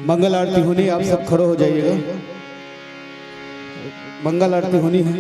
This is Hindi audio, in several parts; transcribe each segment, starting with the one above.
मंगल आरती होनी, आप सब खड़े हो जाइएगा। मंगल आरती होनी है।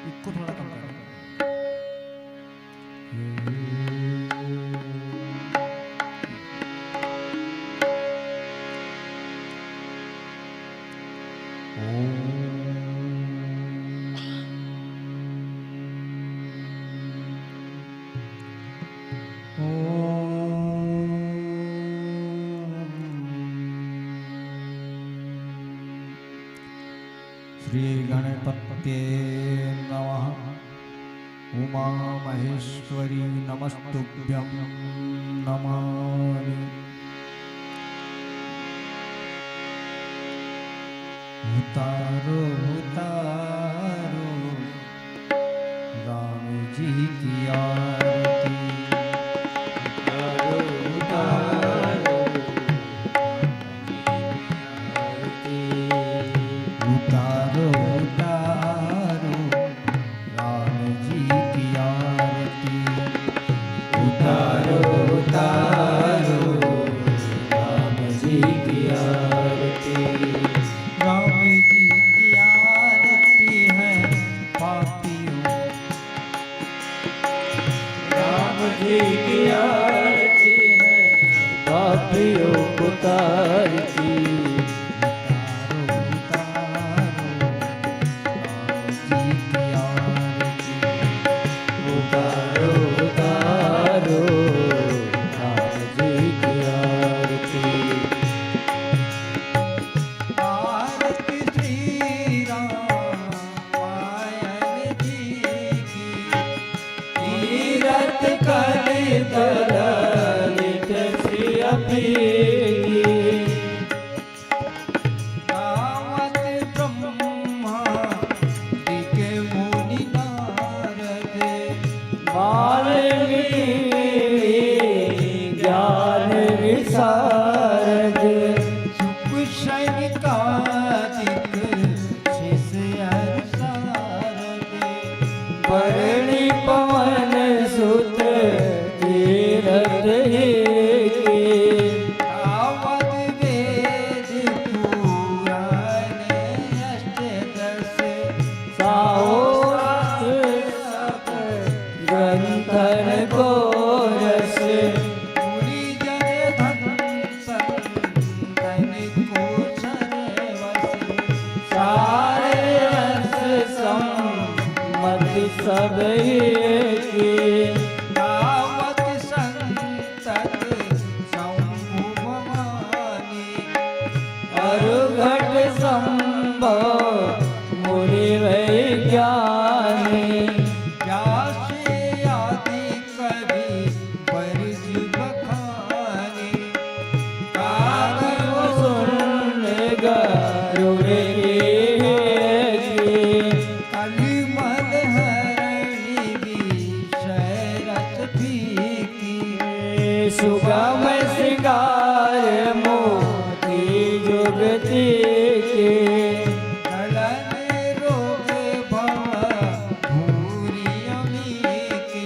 इसको थोड़ा कम करो। श्री गणपते नमः। उमा महेश्वरी नमस्तुभ्यं नमामि। उतारो उतारो राम जी की आरती। उतारो उतारो उतारो उतारो राम जी की आरती। उतारो उतारो राम जी की आरती। राम जी की आरती है पापियों। राम जी की आरती है पापियों को तारती। ज्ञान विशारद सुख शनिकादिक भरणी पवन सुत तीरथ वेद पुराण अष्टदश ग्रंथन को रस पूरी जय धन को सरवस सारे रस सम्मत सब की दावत संतत शंभु भवानी अरुघट संभव मुनि वैज्ञानी। सुगम श्रृंगार मोती जुगती के दलन रोग भव भूरी अमी के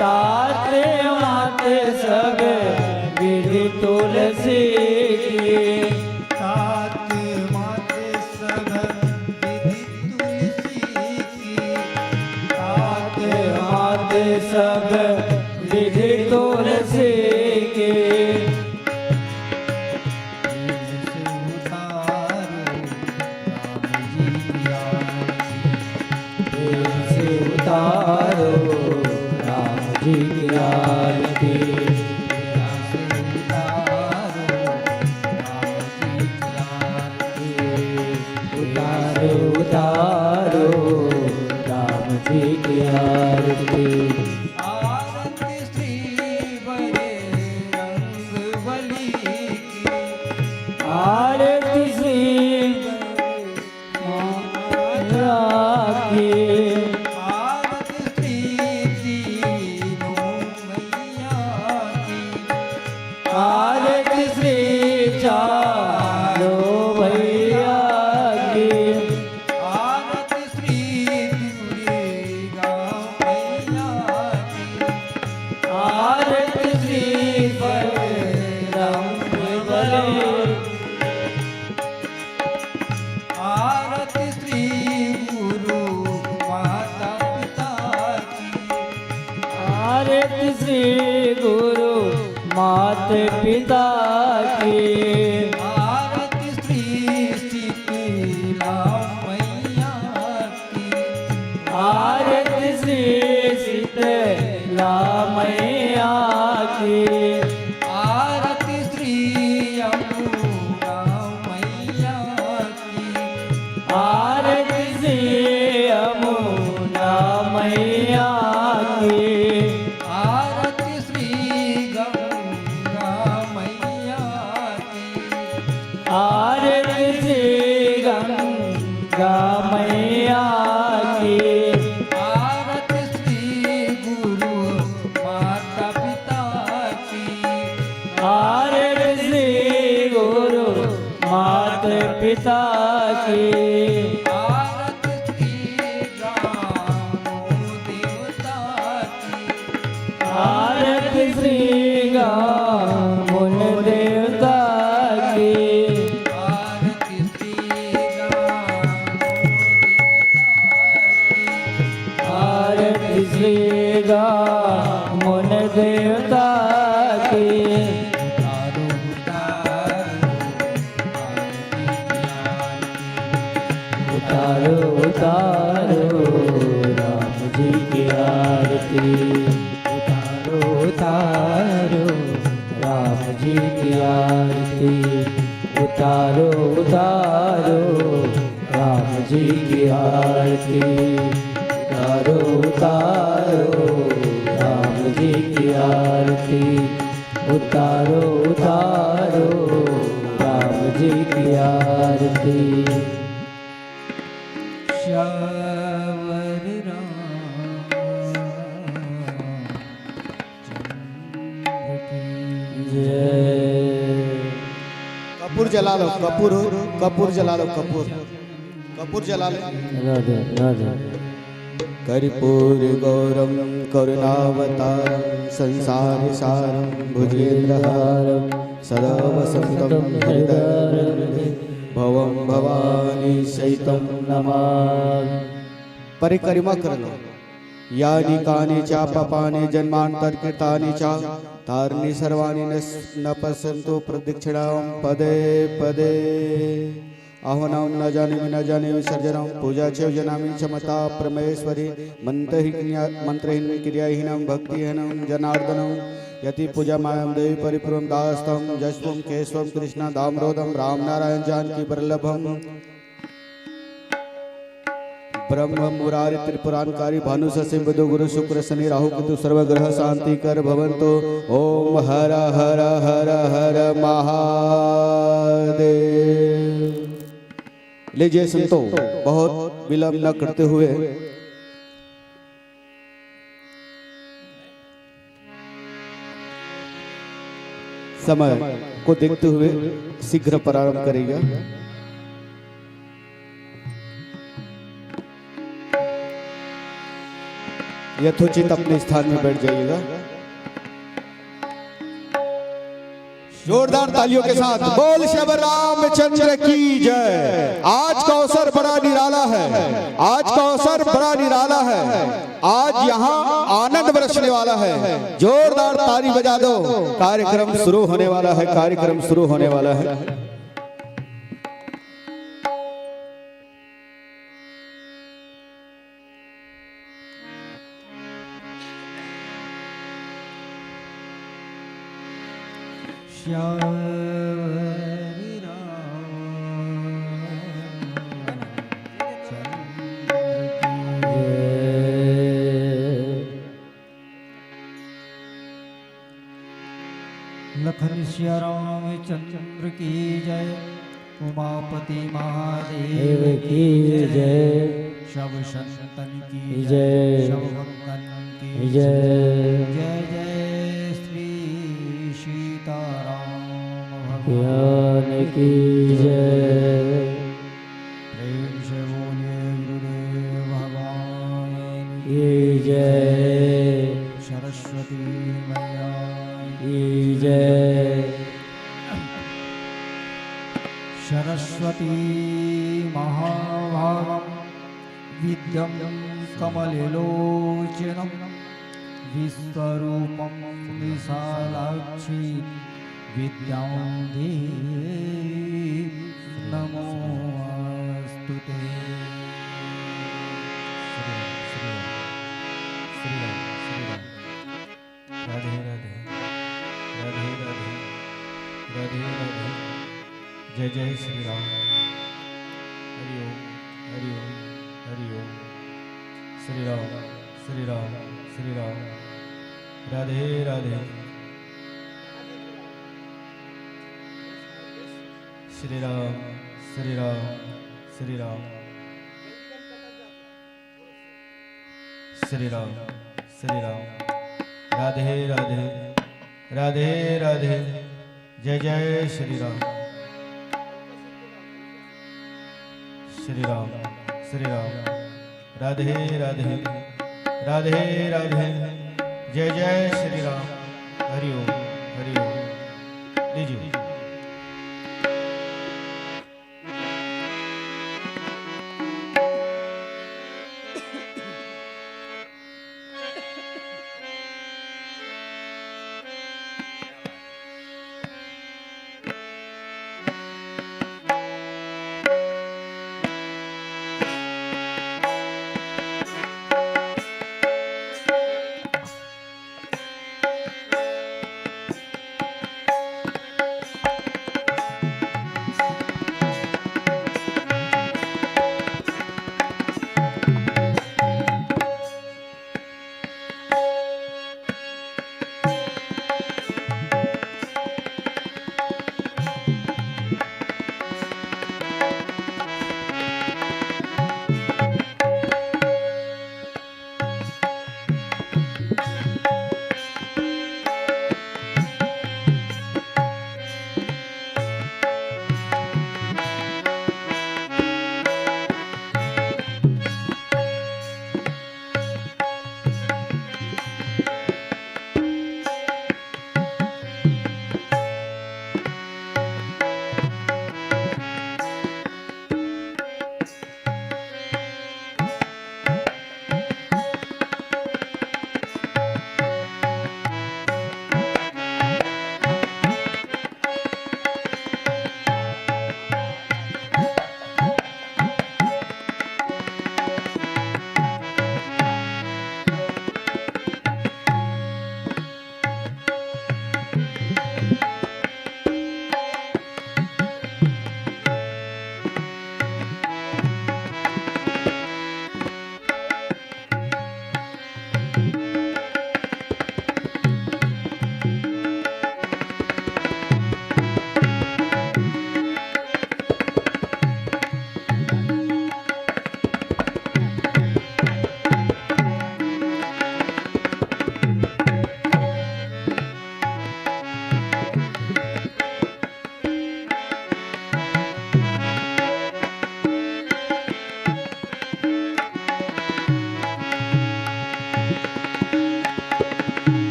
ताते माते सब विधि तुलसी की। तात माते सब विधि तुलसी की। तात माते सब विधि तुलसी के। उतारो आरती श्री मैया की आरती श्री तीनों मैया की आरती श्री चारों भैया की आरती श्री दुर्गा मैया की आरती श्री बजरंग बली आरती श्री गुरु माता पिता की आरती श्री गुरु माता पिता की आरती श्री शीतला मैया की आरती श्री शीतला मैया की आरती श्री यमुना मैया की आरती श्री यमुना मैया की आरती श्री गंगा मैया की आरती श्री गंगा मैया की आरती श्री गुरु माता पिता की आरती श्री गुरु माता पिता की आरती श्री गामो देवता की आरती श्री गामो देवता की आरती श्री आरती श्री गामो देवता की उतारो उतारो राम जी की आरती उतारो उतारो राम जी की आरती उतारो उतारो राम जी की आरती उतारो उतारो राम जी की आरती उतारो उतारो राम जी की आरती श्यावर रामचंद्र की जय। कपूर जला लो, कपूर कपूर जला लो, कपूर कपूर जला लो। राधे राधे कर्पूर गौरम करुणावतारम संसार सारम भुजेन्द्रहारम सदा वसंतम हृदय भवम भवानी सहितम नमामि। परिक्रमा कर लो। यानि कानि च पापानि जन्मान्तरकृतानि च तानि सर्वाणि न पश्यन्तु प्रदक्षिणां पदे पदे। आह्वानं न जानामि न जाने विसर्जनं पूजा च जानामि क्षमता परमेश्वरी मंत्रहीन क्रियाहीनं भक्तिहीनं जनार्दनं यति पूजा मायां देवी परिपूर्णं दास्तं जस्वं केशवं कृष्ण दामोदरं राम नारायण जानकी वल्लभं ब्रह्म मुरारी त्रिपुरांकारी भानु शशि बुध गुरु शुक्र शनि राहु केतु सर्वग्रह शांति कर भवंतो। ओम हर हर हर हर महादेव। लीजिए संतो, बहुत विलंब न करते हुए समय को देखते हुए शीघ्र प्रारंभ करेगा। यथोचित अपने स्थान में बैठ जाइएगा। जोरदार तालियों के साथ बोल श्री रामचंद्र की जय। आज का अवसर बड़ा निराला है, आज का अवसर बड़ा निराला है। आज यहाँ आनंद बरसने वाला है। जोरदार ताली बजा दो। कार्यक्रम शुरू होने वाला है, कार्यक्रम शुरू होने वाला है। लखन सिया रामचंद्र की जय। उमापति देव महादेव की जय। सब संतन की जय। सब भक्तन की जय। जय जय श्री सीताराम ज्ञान की जय। प्रेम से बोलिए गुरुदेव भगवान की जय। सरस्वती मैया की जय। सरस्वती महाभागं विद्यं कमललोचनं विश्वरूपं विशालाक्षी विद्यां देवी नमोऽस्तुते। श्री राम राधे राधे राधे राधे राधे राधे। जय जय श्री राम। हरि ओम हरि ओम हरि ओम। श्री राम श्री राम श्री राम। राधे राधे। श्री राम श्री राम श्री राम। श्री राम श्री राम। राधे राधे राधे राधे। जय जय श्री राम। श्री राम श्री राम। राधे राधे राधे राधे। जय जय श्री राम। हरि ओम हरि ओम। लीजिए।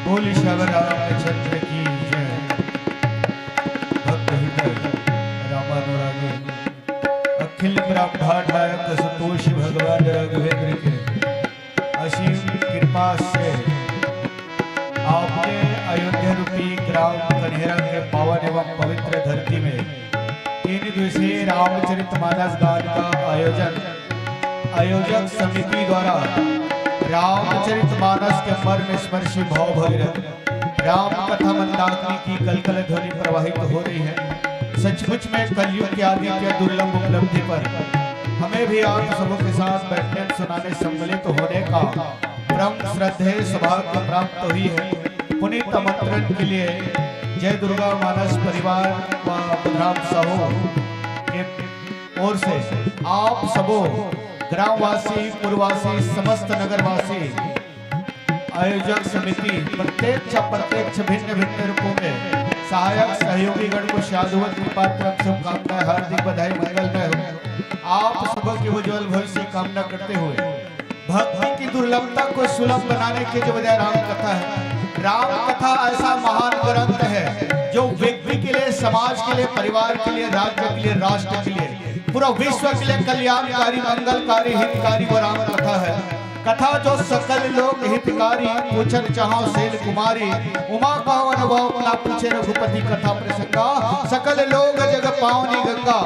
बोल शब रामचंद्र की जय। भक्त हृदय रामानुरागी अखिल ब्रह्मांडायक संतोषी भगवान रघुवेंद्र के असीम कृपा से आपने अयोध्या रूपी ग्राम कन्हेरा के पावन एवं पवित्र धरती में 3 दिवसीय रामचरितमानस गान का आयोजक समिति द्वारा रामचरितमानस के मर्म स्पर्शी भाव भगीरथ राम कथा मंदाकिनी की कलकल ध्वनि प्रवाहित हो रही है। सचमुच में कलयुग के आदि के दुर्लभ उपलब्धि पर हमें भी आप सबों के साथ बैठने सुनाने सम्मिलित होने का परम श्रद्धेय सौभाग्य प्राप्त हुई है। पुनीत आमंत्रण के लिए जय दुर्गा मानस परिवार व बलराम साहू के ओर से आप सबो ग्रामवासी, पूर्ववासी, समस्त नगरवासी, आयोजक समिति प्रत्यक्ष भिन्न भिन्न रूपों में सहायक सहयोगी गण को शादुवत कृपा तरफ शुभकामनाएं, हार्दिक बधाई, मंगलमय हो। आप सबों की उज्जवल भविष्य की कामना करते हुए भक्ति की दुर्लभता को सुलभ बनाने के जो वजह राम कथा है। राम कथा ऐसा महान ग्रंथ है जो व्यक्ति के लिए, समाज के लिए, परिवार के लिए, राज्य के लिए, राष्ट्र के लिए, पूरा विश्व के लिए कल्याणकारी, मंगलकारी, हितकारी वो राम कथा है। कथा जो सकल लोग हितकारी, पूछन चाहो शैल कुमारी, उमा कहो अनुभव ना पूछे रघुपति कथा प्रसंगा, सकल लोग जग पावनी गंगा।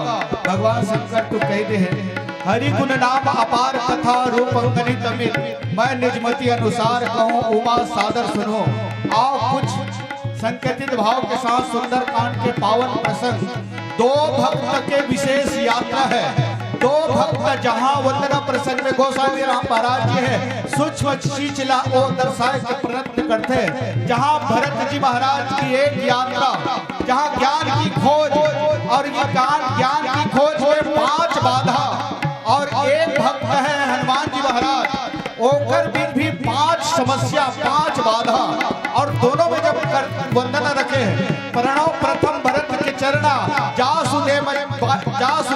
भगवान शंकर तू कह दे है हरि गुण नाम अपार कथा रूप अंगनित अमित, मैं निजमति अनुसार कहूँ उमा सादर सुनो। आओ कुछ संकेतित भाव के साथ सुंदर कांड के पावन प्रसंग। दो भक्त के विशेष यात्रा है। दो भक्त जहां वंदना प्रसंग में गोस्वामी राम महाराज जी है सूक्ष्म चीचला ओ दर्शाए के प्रयत्न करते हैं। जहां भरत जी महाराज की एक यात्रा, जहां ज्ञान की खोज, और ये ज्ञान की खोज में 5 बाधा, और एक भक्त है हनुमान जी महाराज, ओकर भी 5 समस्या, 5 बाधा, और दोनों में जब वंदना रखे हैं। प्रणव प्रथम भरत के चरणा, जासु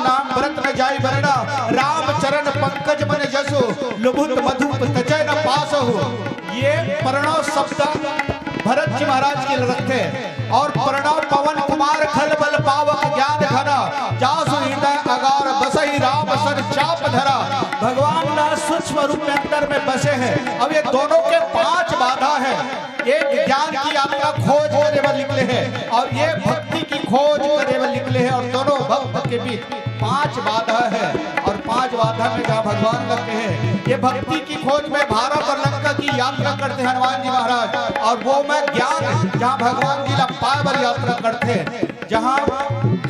नाम भरत न जाई बरना, राम चरण पंकज मन जसु, लुभुत मधुप तजय न पासहु। ये प्रणव शब्द भरत जी महाराज के रखते हैं। और प्रणव पवन कुमार खल बल पावक ज्ञान घना, जासु हृदय अगार बसहि राम सर चाप धरा। भगवान ना सूक्ष्म रूप में अंदर में बसे हैं। अब ये दोनों के 5 बाधा है। एक ज्ञान की यात्रा खोज करे व निकले हैं, और ये भक्ति की खोज करे व निकले हैं, और दोनों भक्त के बीच 5 बाधा है। और 5 बाधा में जहाँ भगवान लगते हैं, ये भक्ति की खोज में भारत और लंका की यात्रा करते हैं हनुमान जी महाराज, और वो में ज्ञान जहाँ भगवान जी पावर यात्रा करते हैं, जहाँ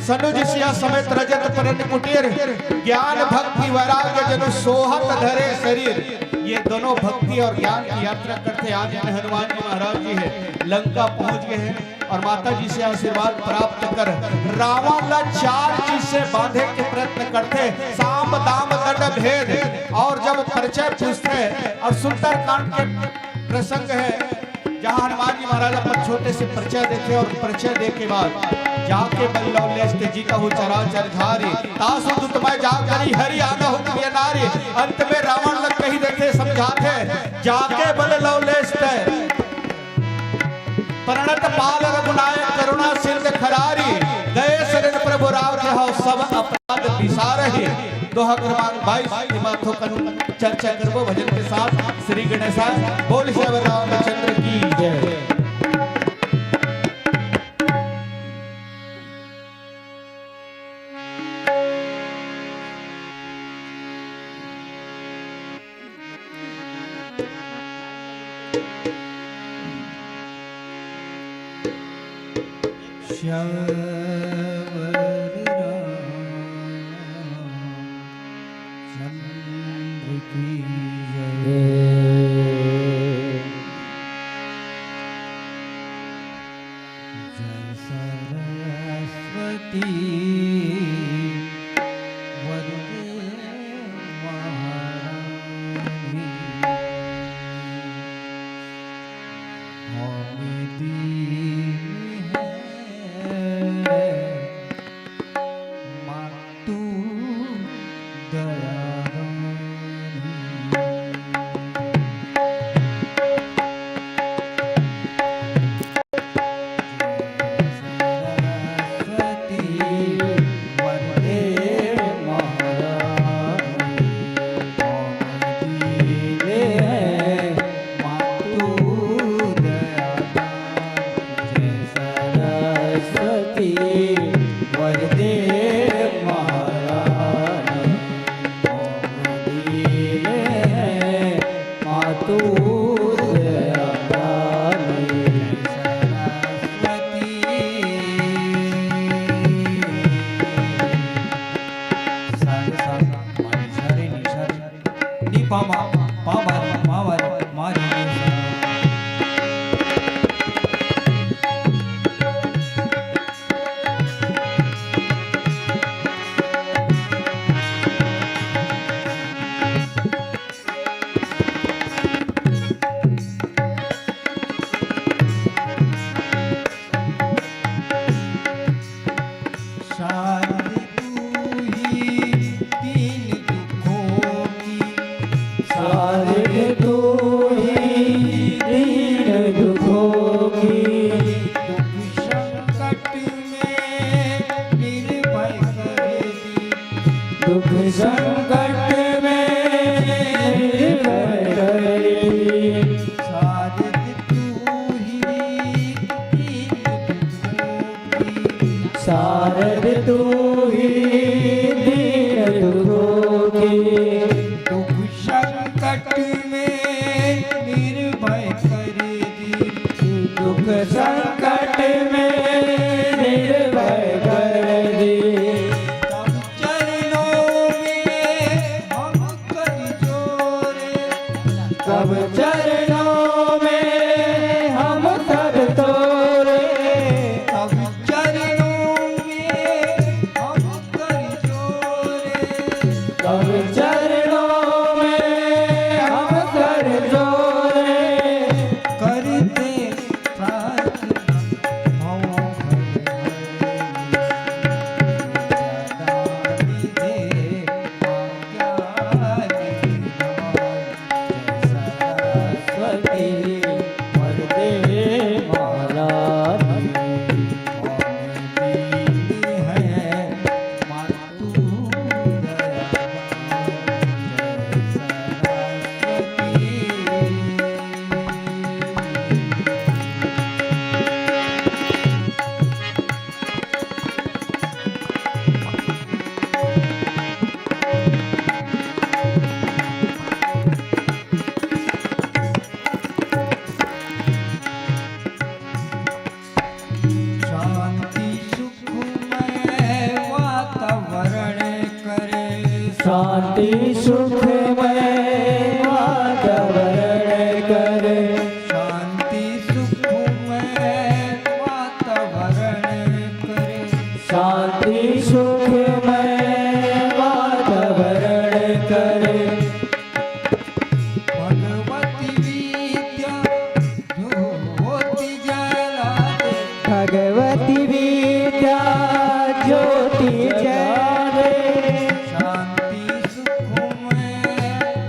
सनुज सिया समेत रजत परन कुटीर, ज्ञान भक्ति वैराग्य जनु सोहत धरे शरीर। ये दोनों भक्ति और ज्ञान की यात्रा करते हैं। आज हनुमान जी महाराज जी है लंका पहुंच गए हैं, और माता जी से आशीर्वाद प्राप्त कर रावण ला 4 चीज से बांधे के प्रयत्न करते, साम दाम दंड भेद। और जब परिचय पूछते, और सुंदर कांड के प्रसंग है जहाँ हनुमान जी महाराज अपन छोटे से परिचय देते, और परिचय दे के बाद जाके बल्लौलेस्ते जी का हो चराचर धारी, तासु दुत मैं जाकरी हरि आगा हो प्रिय नारी। अंत में रावण लग कही देते समझाते, जाके बल्लौलेस्ते प्रणत पाल रघुनायक करुणा सिंध खरारी, गए शरण प्रभु राव हो सब अपराध बिसारहि। दोहा क्रमांक 22 माथों का चर्चा करबो भजन के साथ। श्री गणेशा बोल श्री रामचंद्र की जय। शारद तू ही दीन दुखों की, शारद तू ही दीन दुखों की, दुख संकट में निर्भय कर दी, दुख संकट में निर्भय करी। शारद तू ही दीन दुखों की, शारद तू ही दीन दुखों की, दुख संकट में निर्भय कर दी, दुख संकट में निर्भय कर दी। तब चरणों में हम कर जोरे, कब चरणों में हम कर तोरे, तब चरणों में हम कर जोरे, कब चरणों में हम कर जोरे, करते प्रार्थना भवों सरस्वती वरदे महारानी। शांति सुखमय वातावरण करे, शांति सुखमय वातावरण करे, शांति सुखमय वातावरण करे, शांति सुखमय वातावरण करे। भगवती विद्या ज्योति जला दे, भगवती विद्या ज्योति जले, शांति सुखमय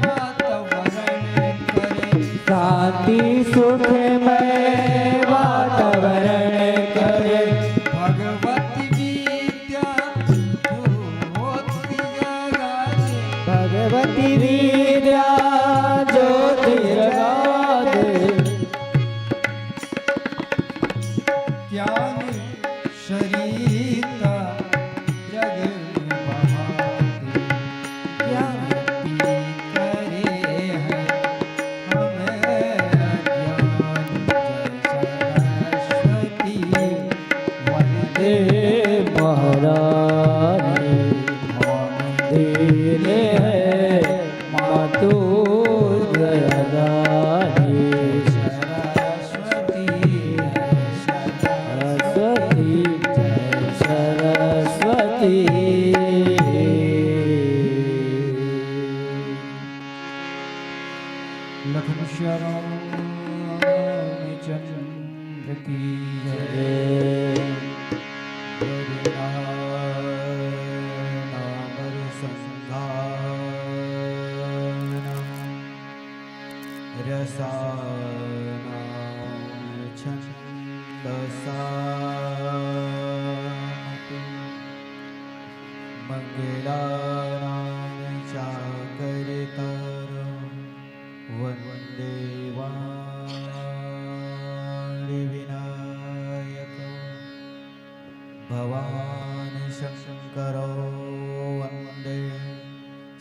वातावरण करे, शांति सुखमय वातावरण करे। भगवती विद्या ज्योति जला दे, भगवती विद्या ज्योति जगा दे, ज्ञान शरीता जग बहाते, ज्ञान पी करे हैं हमें अज्ञान, सरस्वती वंदे हे महारानी दीन है मातु दयादानी। सरस्वती सरस्वती जय सरस्वती। लखन श्याम चंद्र की जय। जय नामर संधान रसानां छन्दसामपि मंगलानां चाकरितारं वन्दे वाणिविनायकं भवान् शङ्करो वन्दे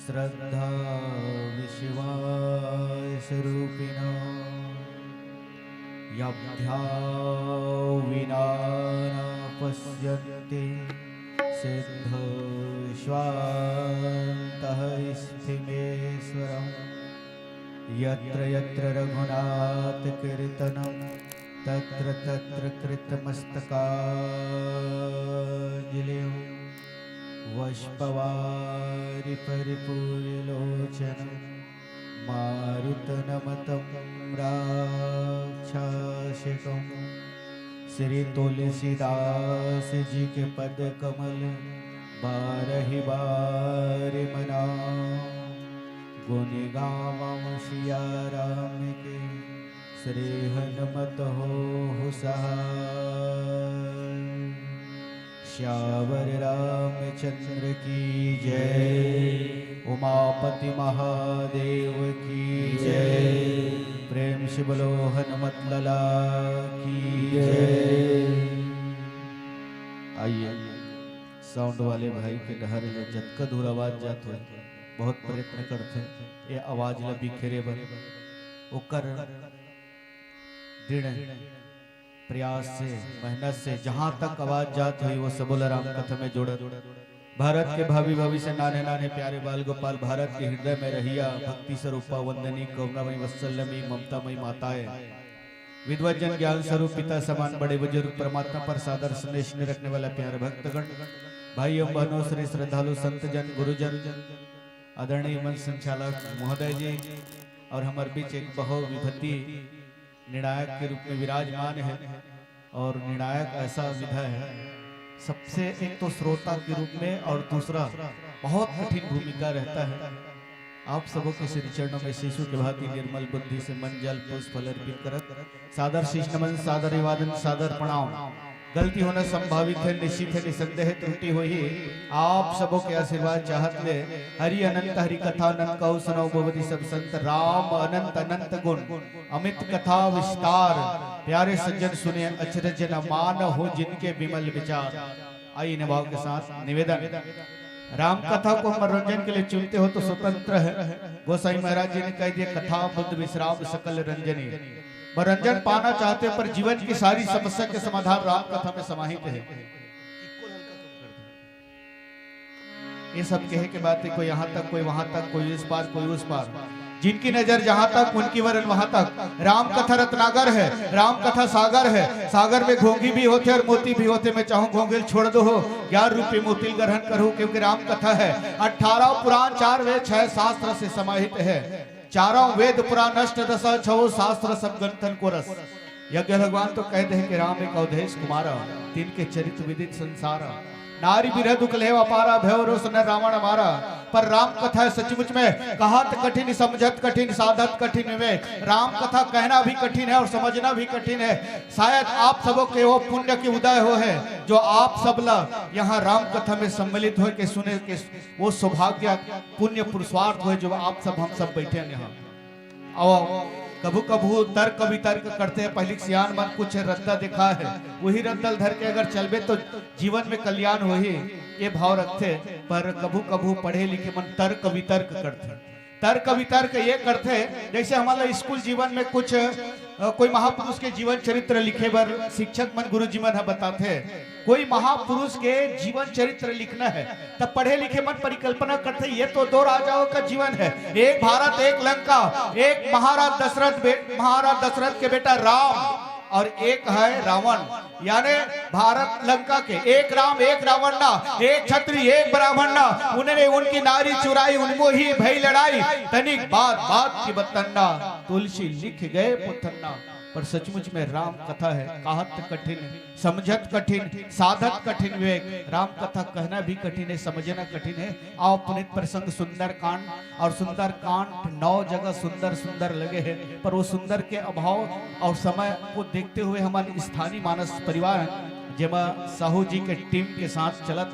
श्रद्धा विश्वासरूपिणो यभ्या विना न पश्यन्ति सिद्धश्वान्तः स्थिमेश्वरम् यत्र यत्र रघुनाथकीर्तनं तत्र तत्र कृतमस्तकाञ्जलिं वष्पवारि परिपूर्णलोचनं मारुतनमतं राक्षसिकं श्री तुलसीदास जी के पद कमल बारहि बार मना गुण गावम सिया राम के श्री हनुमत हो सहाय। श्यावर रामचंद्र की जय, उमापति महादेव की जय, प्रेम से बोलो हनुमत लला की जय। आइए साउंड वाले भाई के डहर ले जतका दूर आवाज जात हो, बहुत प्रयत्न करते ये आवाज ला बिखेरे बर, ओकर दृढ़ प्रयास से मेहनत से जहां तक आवाज जात हुई वो सबोला राम कथा में जोड़त। भारत के भावी भविष्य नाने नाने प्यारे बाल गोपाल, भारत के हृदय में रहिया भक्ति स्वरूपा वंदनी करुणामयी वत्सल्यमयी ममतामयी माताएं, विद्वत जन ज्ञान स्वरूप पिता समान बड़े बुजुर्ग परमात्मा पर सादर संदेश में रखने वाला प्यारे भक्तगण, भाई एवं बहनों, श्री श्रद्धालु संत जन गुरुजन, आदरणीय मंच संचालक महोदय जी और हमारे बीच एक बहु विभूति निर्णायक के रूप में विराजमान है। और निर्णायक ऐसा विधा है, सबसे एक तो श्रोता के रूप में और दूसरा बहुत कठिन भूमिका रहता है। आप सबों के श्री चरणों में शिशु के भांति निर्मल बुद्धि से मन जल पुष्प फल अर्पित करत सादर शीश नमन, सादर अभिवादन, सादर प्रणाम। गलती होना संभावित है, निश्चित है, निसंदेह त्रुटि हुई। आप सबों के आशीर्वाद चाहत ले हरि अनंत हरि कथा अनंत कहु सुनो भवति सब संत, राम अनंत अनंत गुण अमित कथा विस्तार, प्यारे सज्जन सुने अचरज न मान हो जिनके विमल विचार। आइए निभाव के साथ निवेदन, राम कथा को मनोरंजन के लिए चुनते हो तो स्वतंत्र है। गोसाई महाराज जी ने कह दिया, कथा बुद्ध विश्राम सकल रंजनी। मनोरंजन पाना चाहते पर जीवन की सारी समस्या के समाधान राम कथा में समाहित है। ये सब कहे के बात है, कोई यहाँ तक, कोई वहां तक, कोई इस पार, कोई उस पार। जिनकी नजर जहां तक उनकी वरण वहां तक। राम कथा रत्नागर है, राम कथा सागर है। सागर में घोंगी भी होते और मोती भी होते। मैं चाहूं घोंगिल छोड़ दो, 11 रुपये मोती ग्रहण करूं, क्योंकि राम कथा है। 18 पुराण 4 वेद 6 शास्त्र से समाहित है। चारों वेद पुराण अष्ट दश 6 शास्त्र सब ग्रंथन को रस। यज्ञ भगवान तो कहते हैं कि राम एक अवधेश कुमारा, तीन के चरित्र विदित संसारा। नारी बिरह दुख लेव अपारा, भय रोष न रावण हमारा। पर राम कथा सचमुच में कहत कठिन, समझत कठिन, साधत कठिन में। राम कथा कहना भी कठिन है और समझना भी कठिन है। शायद आप सबों के वो पुण्य के उदय हो है जो आप सब ला यहाँ राम कथा में सम्मिलित हो के सुने के वो सौभाग्य पुण्य पुरुषार्थ हो जो आप सब हम सब बैठे हैं यहाँ। और कभू कभू तर्क वितर्क करते हैं, पहले सियान मन कुछ रद्दा दिखा है, वही रद्दल धर के अगर चलबे तो जीवन में कल्याण हो ही, ये भाव रखते। पर कभू कभू पढ़े लिखे मन तर्क वितर्क करते। तर्क वितर्क ये करते जैसे हमारा स्कूल जीवन में कुछ कोई महापुरुष के जीवन चरित्र लिखे बर शिक्षक मन गुरु जी मन बताते। कोई महापुरुष के जीवन चरित्र लिखना है तब पढ़े लिखे मन परिकल्पना करते, ये तो 2 राजाओं का जीवन है, एक भारत एक लंका, एक महाराज दशरथ के बेटा राम और एक है रावण। यानी भारत लंका के एक राम एक रावण ना, एक छत्री एक ब्राह्मण ना। उन्होंने उनकी नारी चुराई, उनको ही भई लड़ाई, तनिक बात की बतन्ना, तुलसी लिख गए पुतन्ना। पर सचमुच में राम कथा है कहत कठिन, समझत कठिन, साधत कठिन विवेक। राम कथा कहना भी कठिन है, समझना कठिन है। आओ पुनित प्रसंग सुंदर कांड, और सुंदर कांड 9 जगह सुंदर सुंदर लगे हैं, पर वो सुंदर के अभाव और समय को देखते हुए हमारे स्थानीय मानस परिवार जेमा साहू जी के टीम के साथ चलत।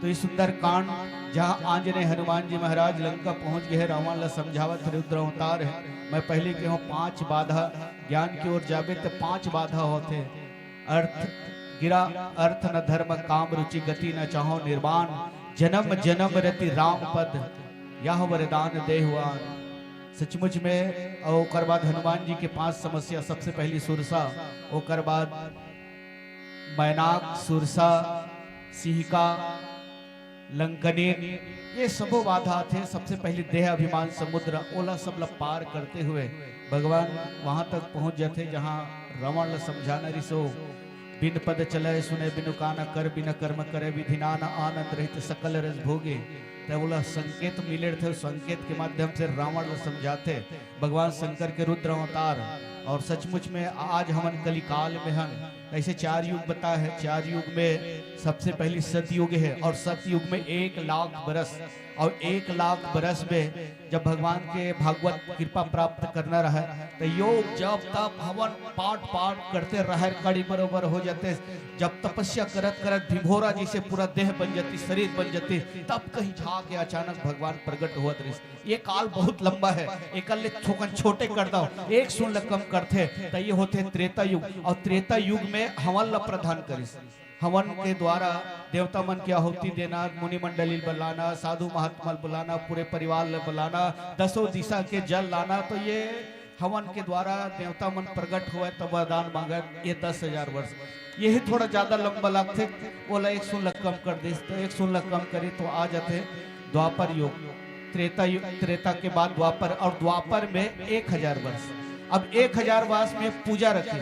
तो ये सुंदर कांड जहाँ आंजनेय हनुमान जी महाराज लंका पहुंच गए, रावण ला समझावत रुद्र अवतार है। मैं पहले के हूँ 5 बाधा, ज्ञान की ओर जाबे तो 5 बाधा होते। अर्थ गिरा अर्थ न धर्म काम रुचि गति न चाहो निर्वाण, जन्म जन्म रति राम पद यह वरदान देहुआन। सचमुच में और बाद हनुमान जी के 5 समस्या, सबसे पहली सुरसा, ओकर बाद मैनाक, सुरसा, सिहिका, लंकनीर, ये सबो बाधा थे। सबसे पहले देह अभिमान समुद्र ओला सब ला पार करते हुए भगवान वहां तक पहुंच जाते जहां रावण ला समझाना रिसो बिन पद चले सुने बिनु काना कर बिन कर्म करे विधिना न आनंद रहित सकल रस भोगे। तो बोला संकेत मिले थे, संकेत के माध्यम से रावण ला समझाते भगवान शंकर के रुद्र अवतार। और सचमुच में आज हमन कलिकाल में हम ऐसे 4 युग बताया है। 4 युग में सबसे पहली सतयुग है और सतयुग में 1 लाख बरस, और 1 लाख बरस में जब भगवान के भागवत कृपा प्राप्त करना रहा तो योग जब तप हवन पाठ पाठ करते रहे कड़ी बरोबर हो जाते। जब तपस्या करत करत भिभोरा जैसे पूरा देह बन जाती, शरीर बन जाती, तब कहीं जाके अचानक भगवान प्रकट हुआ। ये काल बहुत लंबा है, एक थोकन छोटे कर दो, एक सुन ल कम करते तो ये होते त्रेता युग। और त्रेता युग में हवन ल प्रधान करिस। हवन के द्वारा देवता मन की आहुति देना, मुनि मंडली बुलाना, साधु महात्मा बुलाना, पूरे परिवार ले बुलाना, 10 दिशा के जल लाना। तो ये हवन के द्वारा देवता मन प्रकट हुए तब वरदान मांगे। ये 10,000 वर्ष, यही थोड़ा ज्यादा लंबा लगते, बोला 100 लाख कम कर दे तो 100 लाख कम करे तो आ जाते द्वापर युग। त्रेता के बाद द्वापर, और द्वापर में 1000 वर्ष। अब 1000 वर्ष में पूजा रखी,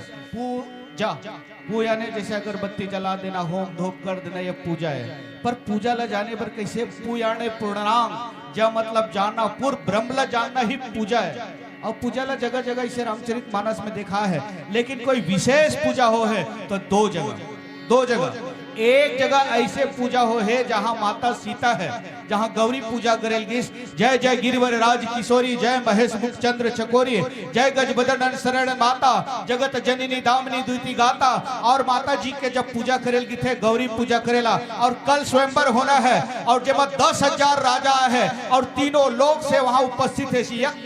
पूजा ने जैसे अगरबत्ती जला देना, होम धूप कर देना, ये पूजा है। पर पूजा ला जाने पर कैसे पूजा ने पूर्णांग जा मतलब जानना, पूर्व ब्रह्म ला जानना ही पूजा है। और पूजा ला जगह जगह इसे रामचरित मानस में देखा है, लेकिन कोई विशेष पूजा हो है तो 2 जगह। एक जगह ऐसे पूजा हो है जहां माता सीता है, जहां गौरी पूजा करेगी, जय जय गिरिवर राज किशोरी, जय महेश मुख चंद्र चकोरी, जय गजबदन शरण माता, जगत जननी दामिनी द्विती गाता। और माता जी के जब पूजा करेगी थे, गौरी पूजा करेला। और कल स्वयंवर होना है, और जब 10,000 राजा है और तीनों लोग से वहां उपस्थित है।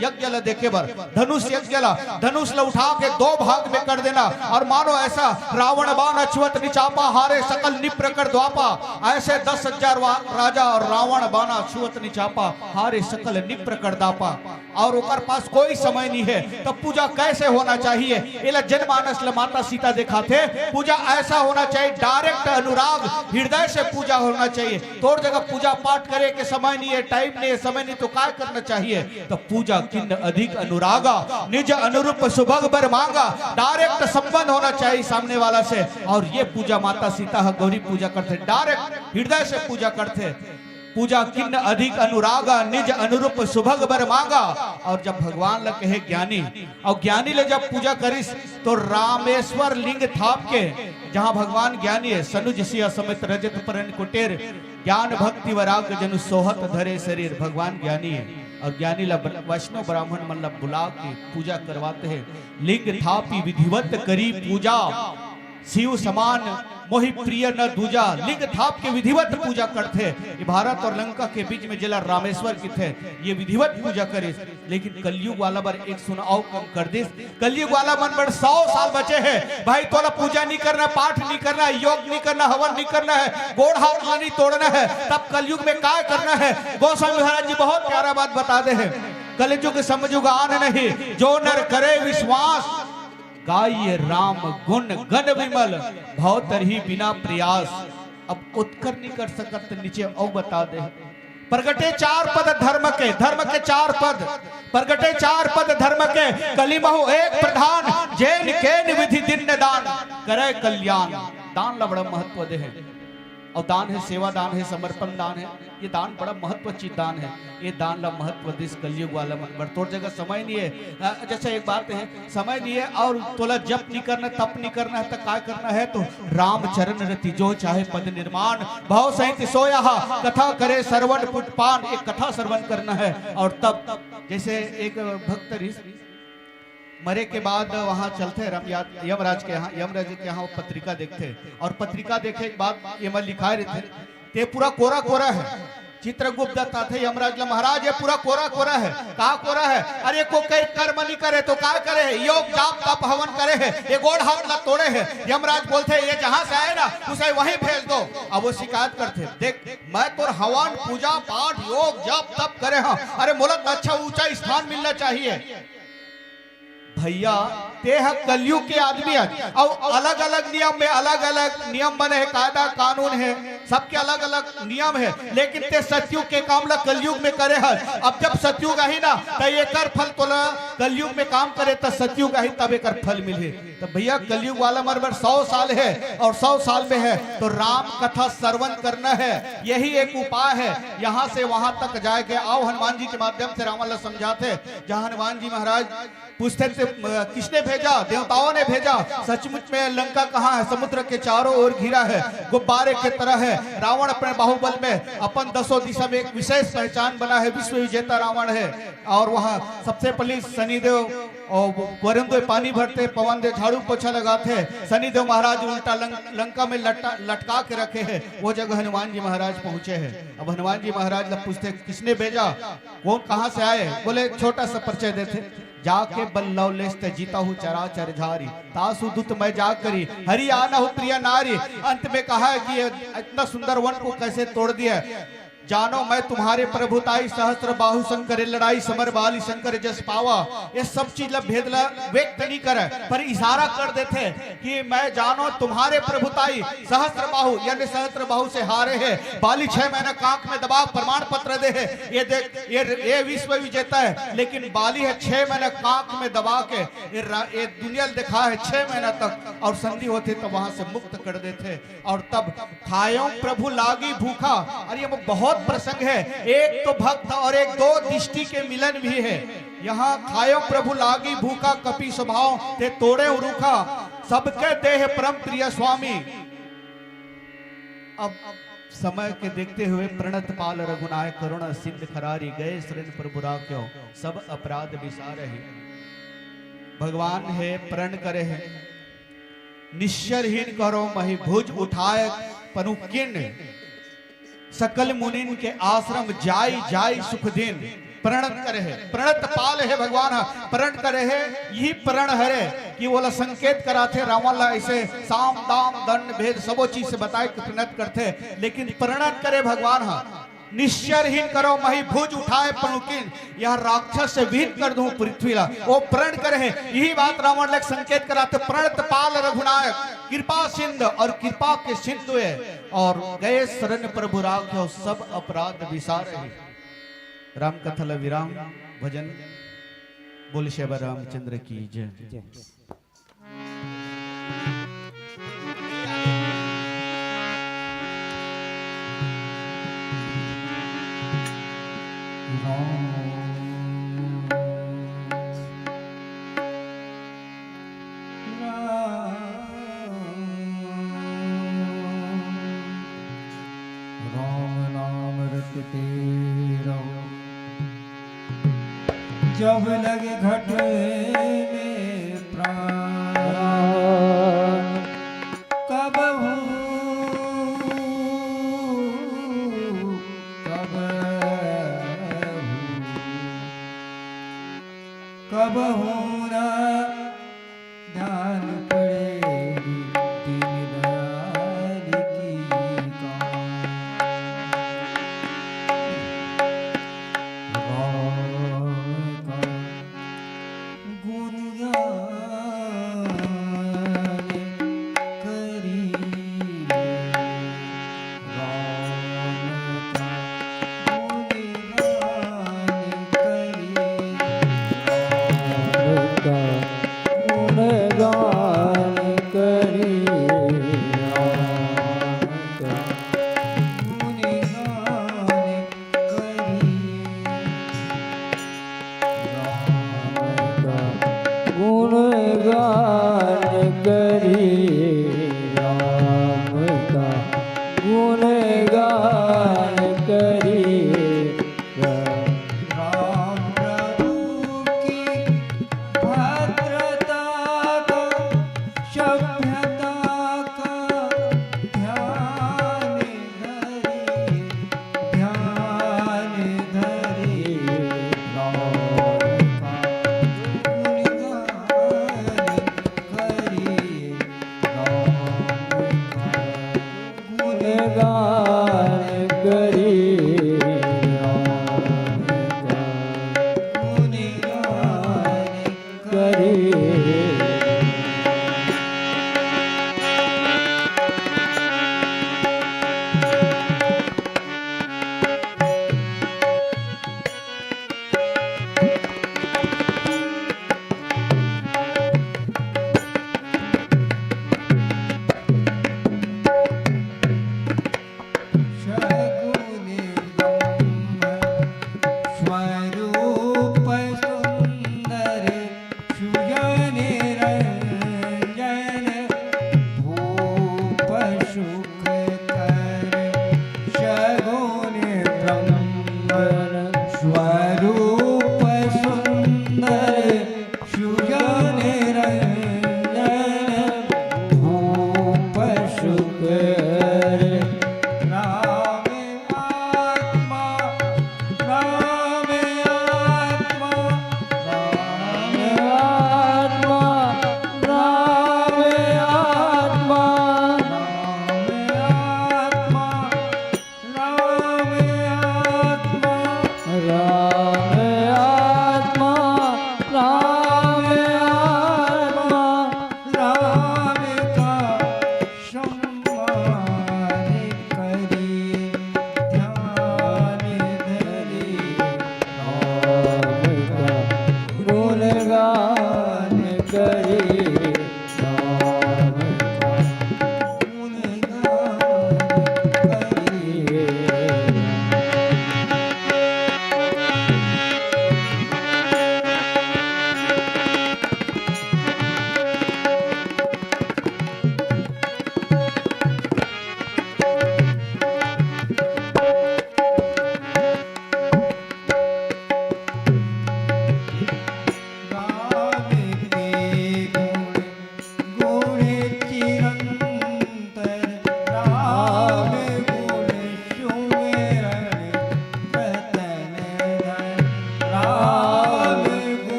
यज्ञ ला देखे बर धनुष यज्ञ ला, धनुष ला उठा के 2 भाग में कर देना। और मानो ऐसा रावण बाण अछुत निचापा, हारे सकल निप्रकट द्वापा। ऐसे 10,000 राजा और रावण बाना छुअत निचापा, हारे सकल निप्रकट दापा। और ओकर पास कोई समय नहीं है, तो पूजा कैसे होना चाहिए? इला जनमानस ल माता सीता दिखाते पूजा ऐसा होना चाहिए, डायरेक्ट अनुराग हृदय से पूजा होना चाहिए। तोड़ जगह पूजा पाठ करे के समय नहीं है, टाइम नहीं है, समय नहीं, तो क्या करना चाहिए? तो पूजा किन्न अधिक अनुरागा, निज अनुरूप सुभग बर मांगा। डायरेक्ट संबंध होना चाहिए सामने वाला से। और ये पूजा माता सीता गौरी पूजा करते, डायरेक्ट हृदय से पूजा करते। पूजा किन्न अधिक अनुरागा, निज अनुरूप सुभग बर मांगा। और जब भगवान ल कहे ज्ञानी, और ज्ञानी ले जब पूजा करिस तो रामेश्वर लिंग थाप के, जहां भगवान ज्ञानी है, सनुज सिया समेत रजत परन कुटेर, ज्ञान भक्ति वैराग्य जनु सोहत धरे शरीर। भगवान ज्ञानी है, और ज्ञानी ला वैष्णव ब्राह्मण मन ला बुला के पूजा करवाते हैं। लिंग थापी विधिवत करी पूजा, शिव समान मोहि प्रिय न दूजा। लिंग थाप के विधिवत पूजा करते। ये भारत और लंका के बीच में जिला रामेश्वर की थे, ये विधिवत पूजा करे। लेकिन कलयुग वाला बर एक सुनाओ कम कर दे। कलयुग वाला मन बर 100 साल बचे हैं भाई, तोला पूजा नहीं करना, पाठ नहीं करना, योग नहीं करना, हवन नहीं करना है, गोड़ हाथ नहीं तोड़ना है। तब कलयुग में क्या करना है? गोस्वामी महाराज जी बहुत प्यारा बात बता दे हैं, कलयुग समझुग आन नहीं, जो नर करे विश्वास, गाइए राम गुण गण विमल, भवतर ही बिना प्रयास। अब उत्कर नहीं कर सकत, नीचे और बता दे। प्रगटे 4 पद धर्म के 4 पद, प्रगटे 4 पद धर्म के, कलिमहु एक प्रधान, जैन केन विधि दिन दान, करे कल्याण। दान ला बड़ा महत्व दे है, और दान है सेवा दान है, समर्पण दान है। ये दान बड़ा महत्वचीत दान है। ये दान ला महत्व दिस कलयुग वाला मन बर। तोड़ जगह समय नहीं है, जैसे एक बात है, समय नहीं है और तोला जप नहीं करना, तप नहीं करना है, तो क्या करना है? तो राम चरण रति जो चाहे पद निर्माण, भाव सहित सोया कथा करे श्रवण पुटपान। एक कथा श्रवण करना है। और तब जैसे एक भक्त मरे के बाद वहां चलते यमराज के यहाँ वो पत्रिका देखते, और पत्रिका देखे के बाद ये मैं लिखा रहे थे, ते पूरा कोरा कोरा है। चित्रगुप्त दत्ता थे यमराज, महाराज ये पूरा कोरा कोरा है। कहा कोरा है? अरे को कई कर्म नहीं करे तो क्या करे? योग जाप तप हवन करे है, ये गोड़ हाथ ना तोड़े है। यमराज बोलते ये जहां से आए ना उसे वहीं भेज दो। अब वो शिकायत करते, देख मैं तो हवन पूजा पाठ योग जप तप करे हाँ, अरे मुल्क अच्छा ऊंचा स्थान मिलना चाहिए। भैया ते कलयुग के आदमी है, और अलग अलग नियम में अलग अलग नियम बने हैं, कायदा कानून है, सबके अलग अलग नियम है। लेकिन ते सतयुग के काम ला कलयुग में करे है। अब जब सतयुग आई ना तो ये कर फल तो कलयुग में काम करे तो सतयुग आई तब एक फल मिले। तो भैया कलयुग वाला मरबर 100 साल है, और 100 साल में है तो राम कथा श्रवण करना है, यही एक उपाय है। यहाँ से वहां तक जाके आओ हनुमान जी के माध्यम से राम समझाते। जहाँ हनुमान जी महाराज पूछते थे किसने भेजा? देवताओं ने भेजा। सचमुच में लंका कहाँ है? समुद्र के चारों ओर घिरा है, गुब्बारे के तरह है। रावण अपने बाहुबल में अपन 10 दिशा में एक विशेष पहचान बना है, विश्व विजेता रावण है। और वहाँ सबसे पहले शनिदेव और वरुण देव पानी भरते, पवन देव झाड़ू पोछा लगाते, शनिदेव महाराज उल्टा लंका में लटका के रखे हैं। वो जगह हनुमान जी महाराज पहुंचे हैं। अब हनुमान जी महाराज जब पूछते किसने भेजा, कौन कहाँ से आए? बोले एक छोटा सा परिचय देते, जाके बल्लौलेस्ते जीता हूँ चराचर झारी, तासु दूत मैं जा करी, हरि आना हूँ प्रिय नारी। अंत में कहा है कि इतना सुंदर वन को कैसे तोड़ दिया। जानो मैं तुम्हारे प्रभुताई, सहस्त्र बाहु शंकर लड़ाई, समर बाली शंकर जस पावा। ये सब चीज भेद व्यक्त नहीं करे, पर इशारा कर देते कि मैं जानो तुम्हारे प्रभुताई, सहस्त्र बाहु यानी सहस्त्र बाहु से हारे है, बाली 6 महीना कांख में दबा प्रमाण पत्र दे है। ये देख ये विश्व विजेता है, लेकिन बाली है 6 महीना कांख में दबा के ये दुनिया दिखा है 6 महीना तक, और संधि होते तो वहां से मुक्त कर देते। और तब खायो प्रभु लागी भूखा। और ये बहुत प्रसंग है, एक तो भक्त और एक दो दृष्टि के मिलन भी है। यहाँ खायो प्रभु लागी भूखा, कपि स्वभाव ते तोड़े रूखा, सबके देह परम प्रिय स्वामी। अब समय के देखते हुए प्रणत पाल रघुनायक करुणा सिंध खरारी, गए शरण प्रभु राख्यो सब अपराध विसार है। भगवान है प्रण करे है, निश्चरहीन करो मही, भुज उठाए पनुकिन, सकल मुनिन के आश्रम जाई जाई सुख दिन। प्रणत करे है, प्रणत पाल है भगवान, प्रण करे है, यही प्रण हरे कि वो संकेत कराते रावण ऐसे साम दाम दंड भेद सबो चीज से बताए कि प्रणत करते, लेकिन प्रणत करे भगवान। निश्चरहीन करो मही, भुज उठाए पनुकिन, यह राक्षस से विहित कर दूं पृथ्वी ला। वो प्रण करे है, यही बात रावण लेख संकेत कराते। प्रणत पाल रघुनायक कृपा सिंध, और कृपा के सिंधु है, और गए शरण प्रभु राख्यो सब अपराध विसार है। राम कथा विराम भजन बोल श्री रामचंद्र की जय। जब लगे घट में प्राण, कब ना ध्यान पड़ेगी दीनदयाल की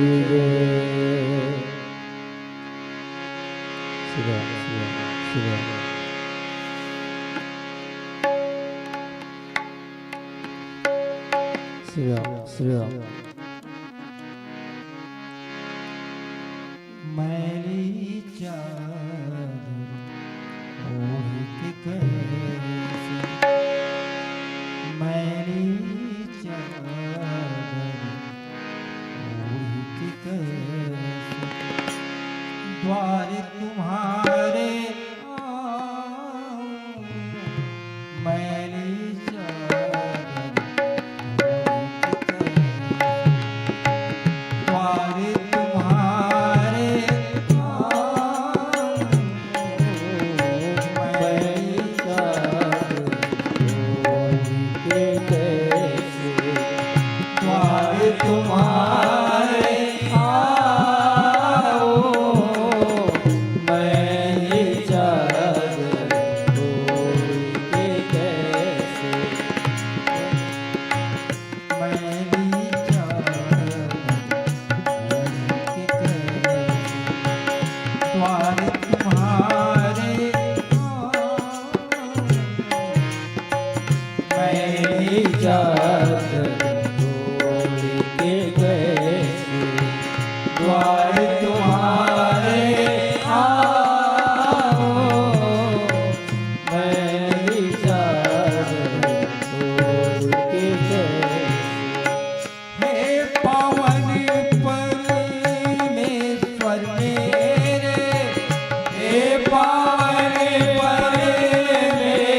जय श्री राम श्री राम श्री राम श्री राम मैली चादर ओढ़ के कैसे मैली चादर ओढ़ के कैसे द्वार तुम्हारे आऊं मैली चादर ओढ़ के कैसे द्वार तुम्हारे आऊं मैली चादर ओढ़ के कैसे द्वार तुम्हारे आओ मैली चादर ओढ़ के कैसे मैली चादर ओढ़ के कैसे द्वार तुम्हारे मैली चादर ओढ़ के कैसे द्वार तुम्हारे आओ मैली चादर ओढ़ के कैसे हे पावन परमेश्वर मेरे हे पावन परमेश्वर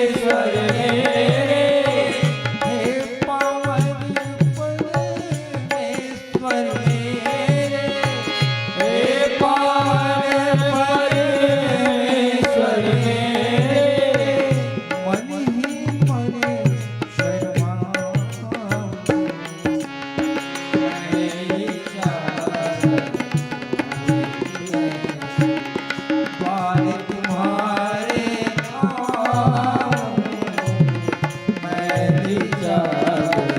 मेरे हे पावन परमेश्वर मेरे हे पावन परमेश्वर मेरे मन ही मन शर्माऊं मैली चादर द्वार तुम्हारे आऊं मैली चादर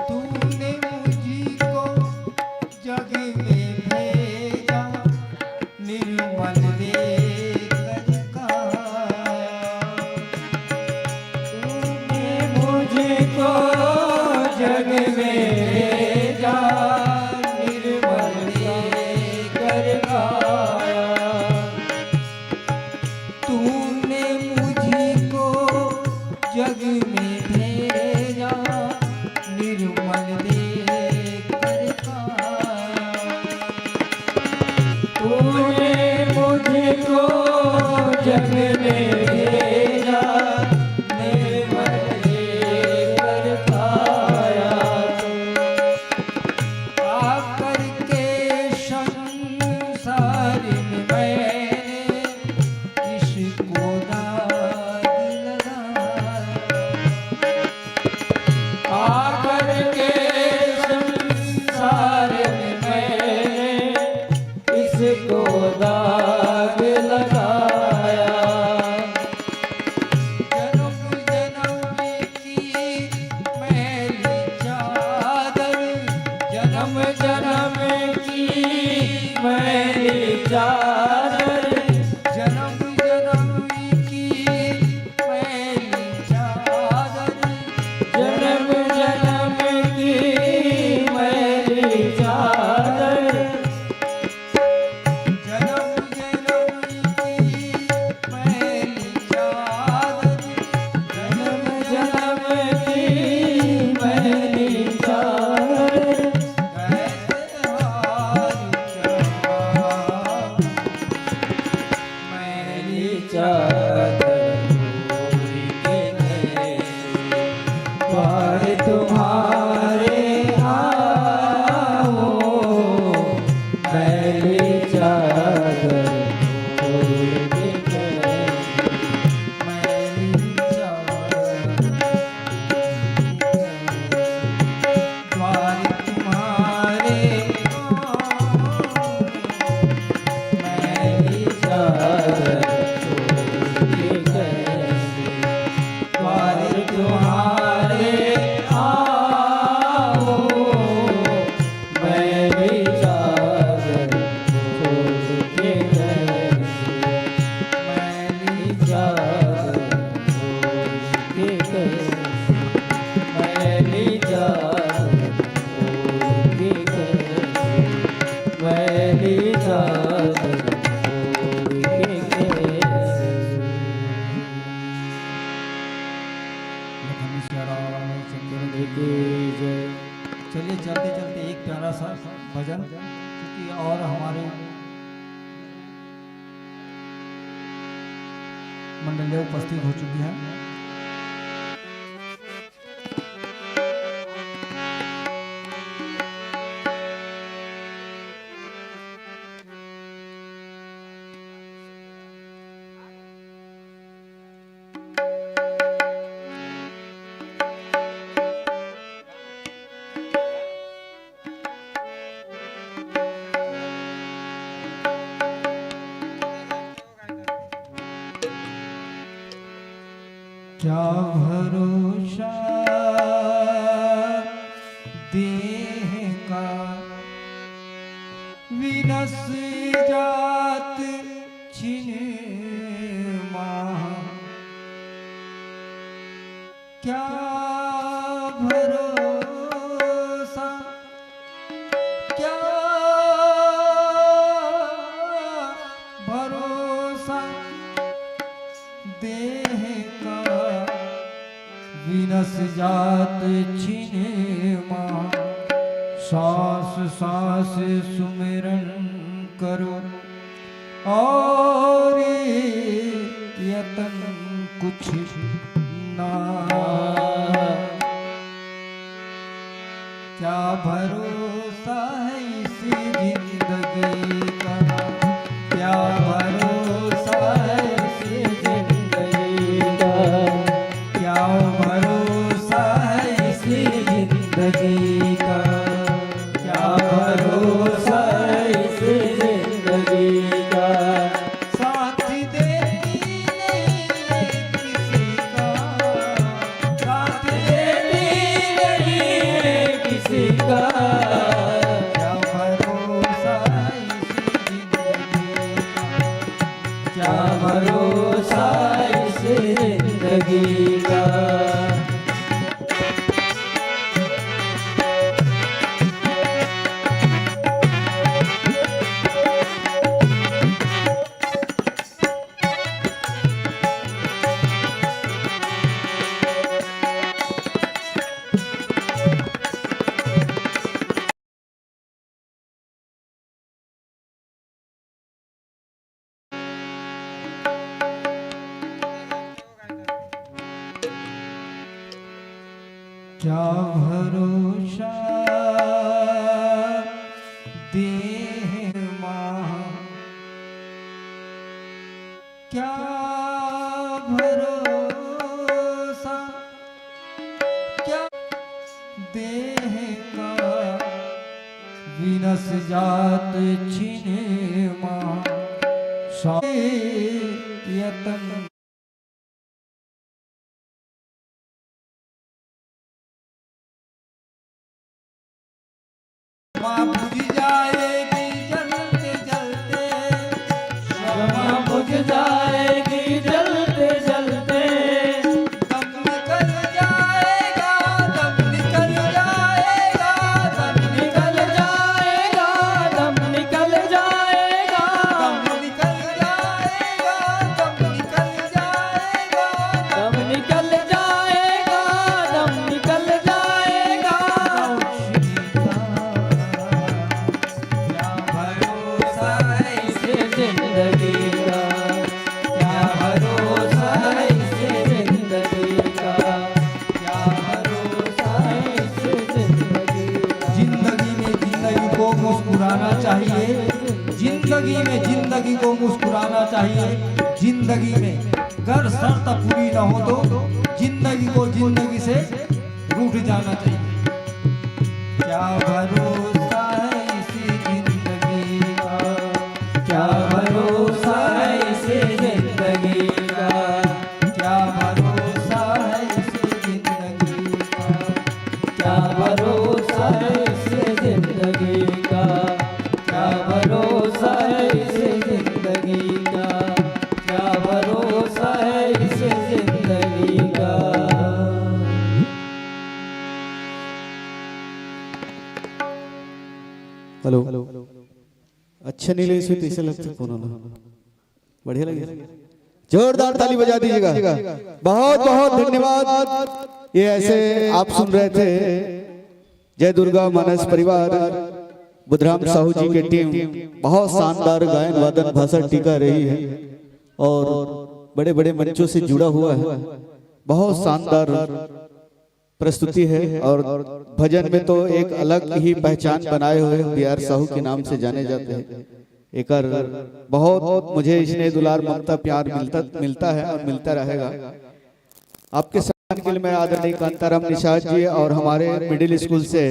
तूने मुझको जग में भेजा निर्मल देकर तूने मुझको जग में भेजा निर्मल देकर तूने मुझको जग में भेजा निर्मल देकर तूने मुझको जग में भेजा निर्मल देकर आकर के संसार में मैंने इसको दाग लगाया आकर के संसार में मैंने इसको दाग लगाया जन्म जन्म की मैली चादर जन्म जन्म की मैली चादर जन्म जन्म की मैली चादर जन्म जन्म की मैली चादर जन्म जन्म की मैली चादर जन्म जन्म की मैली चादर कैसे हार चढ़ा मैली चादर ओढ़ के कैसे द्वार तुम्हारे आओ मैली चादर ओढ़ के कैसे मैली चादर द्वार तुम्हारे मैली चादर छोड़ के कैसे द्वार तुम्हारे आओ मैली चादर छोड़ के कैसे मैली चादर छोड़ के कैसे मैली चादर छोड़ के कैसे मैली चादर छोड़ के कैसे। चलिए चलते चलते एक प्यारा सा भजन, क्योंकि और हमारे मंडलियाँ उपस्थित हो चुकी हैं। क्या भरोसा देह का विनस जात छिन माह, क्या भरोसा क्या भरोसा देह का विनस जात छिने मां, सांस सांस सुमिरन करो और यतन कुछ ना, क्या भरोसा है इस जिंदगी का, क्या भरोसा है इस जिंदगी का, क्या भरोसा है इस जिंदगी का, क्या भरोसा है इस जिंदगी का, साथ देती नहीं किसी का, साथ देती नहीं किसी का, क्या भरोसा है इस जिंदगी का, क्या भरोसा इस जिंदगी का। क्या भरोसा देह मां, क्या भरोसा क्या देह का विनस जात छिने मां, यतन क्षमा बुझ जाएगी जलते जलते, क्षमा बुझ जाएगी जलते जलते, दम निकल जाएगा दम निकल जाएगा दम निकल जाएगा दम निकल जाएगा दम निकल जाएगा दम निकल जाएगा दम निकल जाएगा दम निकल जाएगा। जिंदगी का क्या भरोसा है इस जिंदगी का, क्या भरोसा है इस जिंदगी का। जिंदगी में जिंदगी को मुस्कुराना चाहिए, जिंदगी में जिंदगी को मुस्कुराना चाहिए। चाहिए जिंदगी में। अगर शर्त पूरी न हो तो जिंदगी को जिंदगी से रूठ जाना चाहिए। क्या भरोसा है इसी जिंदगी का, क्या भरोसा है इसी जिंदगी का, क्या भरोसा है इसी जिंदगी का, क्या भरोसा है इसी जिंदगी का, क्या भरोसा है इसी जिंदगी का, क्या भरोसा है इसी जिंदगी का। हेलो, अच्छे नहीं लगे तो ऐसा लगता कौन बढ़िया लगे, जोरदार ताली बजा दीजिएगा। बहुत बहुत धन्यवाद। ये ऐसे आप सुन रहे थे जय दुर्गा मानस परिवार बुधराम साहू जी की टीम बहुत शानदार गायन वादन भाषण टीका रही है और बड़े बड़े मंचों से जुड़ा हुआ है। बहुत शानदार प्रस्तुति है और भजन में तो एक अलग ही पहचान बनाए हुए BR साहू के नाम से जाने जाते हैं। एक बहुत मुझे इसने दुलार ममता प्यार मिलता है और मिलता रहेगा। आपके सम्मान के लिए मैं आदरणीय कांताराम निषाद जी और हमारे मिडिल स्कूल से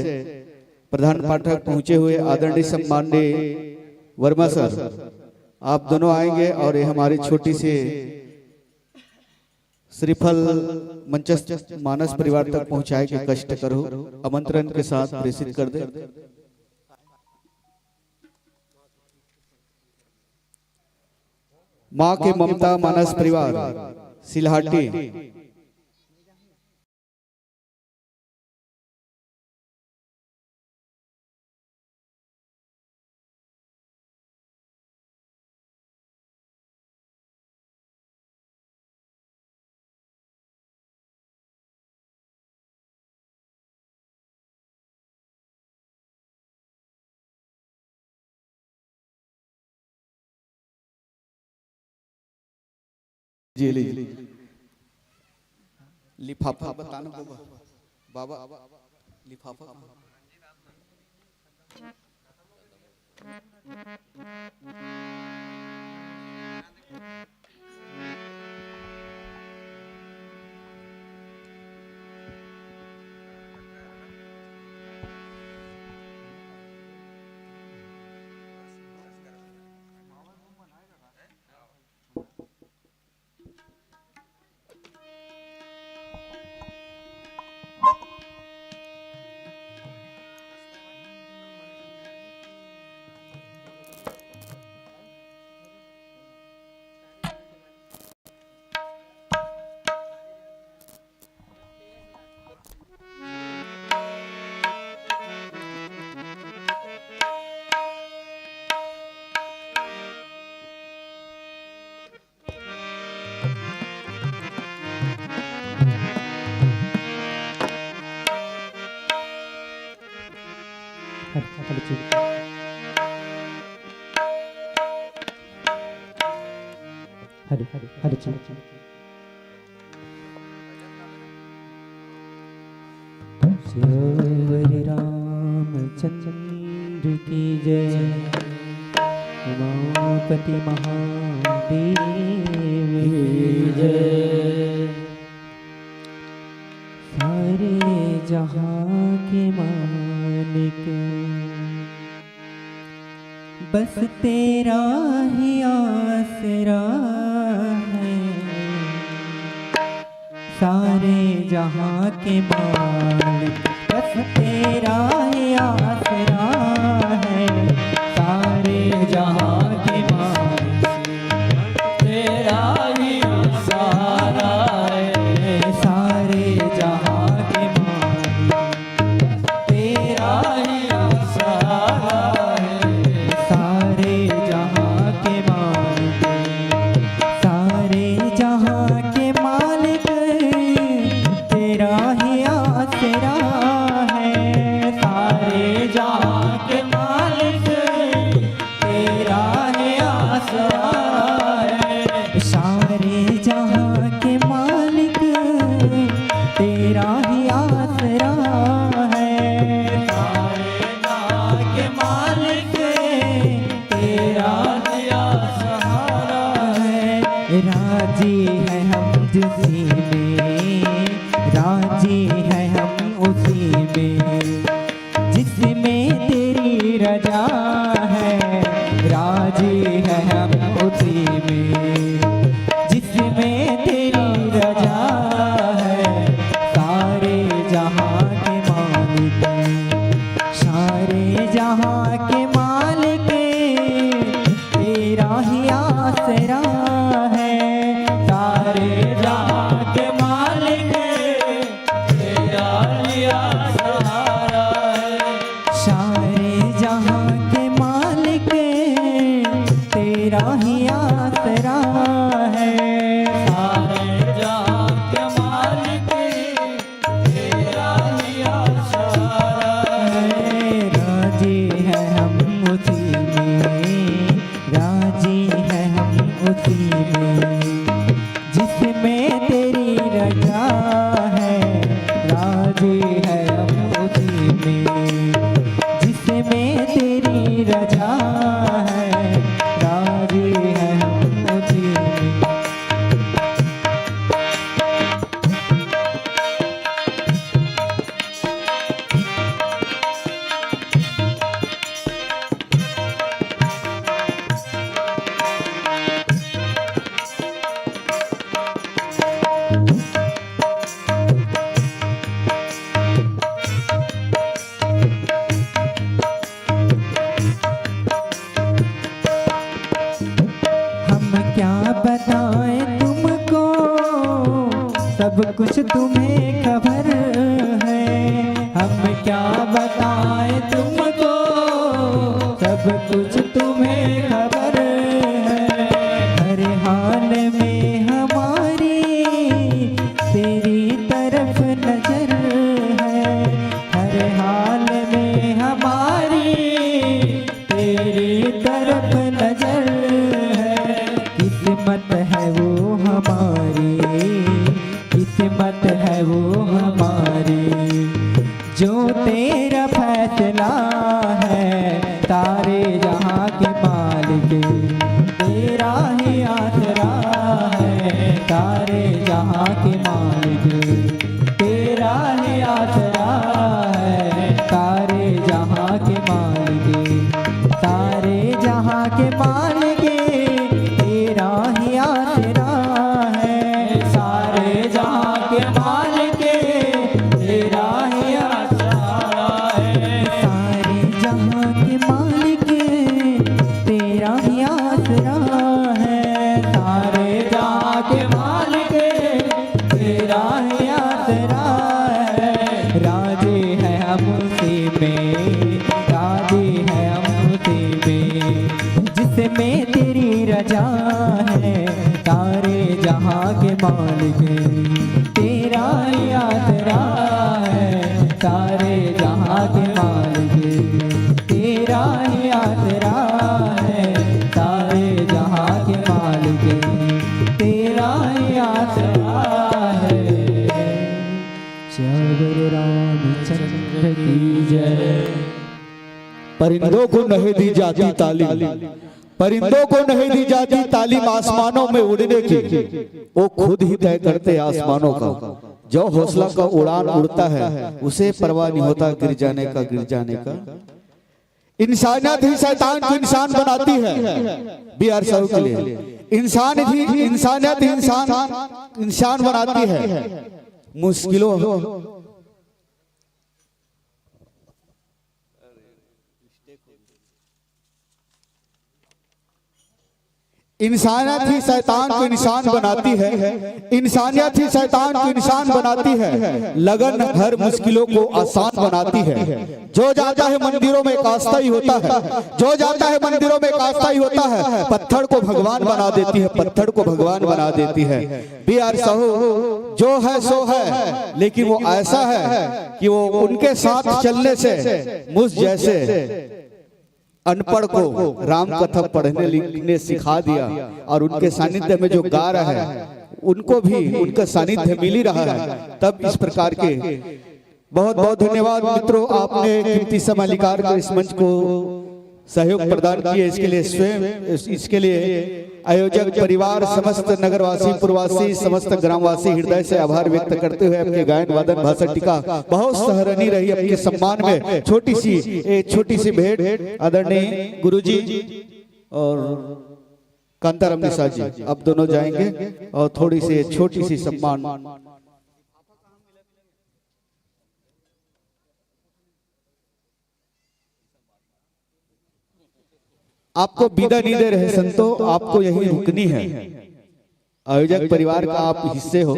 प्रधान पाठक पहुंचे हुए आदरणीय सम्माननीय वर्मा सर, आप दोनों आएंगे और ये हमारी छोटी सी श्रीफल मंचस्थ मानस परिवार तक पहुंचाए के कष्ट करो, आमंत्रण के साथ प्रेषित कर दे। माँ के ममता मानस परिवार सिलहाटी। जी लिफाफा बताना बाबा लिफाफा श्री रामचंद्र की जय, उमापति महादेव की जय। सारे जहां के मालिक बस तेरा ही आसरा है, सारे जहां के मालिक बस तेरा ही आसरा है, सारे जहां के मालिक तेरा ही सहारा है, सारे जहां के मालिक तेरा ही सहारा है, सारे जहां के मालिक, सारे जहां के मालिक तेरा ही आसरा है, राजी है हम जिसी में, राजी है हम उसी में, जिसमें तेरी रजा है। राजी है हम उसी में, जिसमें तेरी रजा है। सारे जहां के मालिक, सारे जहां के मालिक, तेरा ही आसरा है। सारे जहां के मालिक, तेरा ही आसरा है। सारे जहां के मालिक, तेरा ही आसरा है। सारे जहां के मालिक, तेरा ही आसरा है। राजी है हम उसी में, राजी है हम उसी में, जिसमें तेरी रजा है। राजी है हम उसी में, जिसमें तेरी रजा है। राजी है हम उसी में। हम क्या बताएं तुमको, सब कुछ तुम्हें खबर है। हम क्या बताएं तुमको, सब कुछ तुम्हें खबर है। हर हाल में हमारी तेरी तरफ नजर है। हर हाल में हमारी तेरी तरफ नजर है। किस्मत है वो हमारी, किस्मत है वो हमारी, जो तेरा फैसला है। सारे जहां के मालिक, तेरा ही आसरा है। सारे जहां के मालिक, तेरा ही आसरा है। सारे जहां के मालिक, सारे जहां के मालिक, तेरा ही आसरा है। सारे जहां के मालिक, तेरा ही आसरा है। सारे जहां के मालिक, तेरा ही आसरा है। सारे जहां के मालिक, तेरा ही आसरा है। राजी है हम उसी में, राजी है हम उसी में, जिसमें तेरी रजा है। सारे जहां के मालिक, तेरा ही आसरा है। सारे जहां के मालिक, तेरा ही आसरा है। सारे जहां के मालिक, तेरा ही आसरा है। श्यावर रामचंद्र की जय। परिंदों को नहीं दी जाती तालीम, परिंदों को नहीं दी जाती तालीम आसमानों में उड़ने की। वो खुद ही तय करते आसमानों का। जो हौसला का उड़ान उड़ता है, उसे परवाह नहीं होता गिर जाने का, गिर जाने का। इंसानियत ही शैतान को इंसान बनाती है। बी आर साहब के लिए इंसानियत ही इंसान बनाती है। मुश्किलों इंसानियत ही शैतान को इंसान बनाती है। इंसानियत ही शैतान को इंसान बनाती है। लगन हर मुश्किलों को आसान बनाती है। जो जाता है मंदिरों में कास्ता ही होता है। जो जाता है मंदिरों में कास्ता ही होता है। पत्थर को भगवान बना देती है, पत्थर को भगवान बना देती है। बी आर साहू जो है सो है, लेकिन वो ऐसा है कि वो उनके साथ चलने से मुझ जैसे अनपढ़ को राम कथा पढ़ने लिखने सिखा दिया। और उनके सानिध्य में जो गा रहा है, उनको भी उनका सानिध्य मिल ही रहा है। तब इस प्रकार के बहुत बहुत धन्यवाद मित्रों, आपने कीमती समय निकाल कर इस मंच को सहयोग प्रदान किए। इसके लिए स्वयं इसके लिए आयोजक परिवार, समस्त नगरवासी, पूर्ववासी, समस्त ग्रामवासी हृदय से आभार व्यक्त करते हुए आपके गायन वादन भाषण टीका बहुत सराहनीय रही। आपके सम्मान में छोटी सी भेंट आदरणीय गुरुजी और कांताराम निशा जी, अब दोनों जाएंगे और थोड़ी सी छोटी सी सम्मान। आपको विदा नहीं दे रहे संतों, आपको यहीं रुकनी है। आयोजक परिवार का आप हिस्से हो।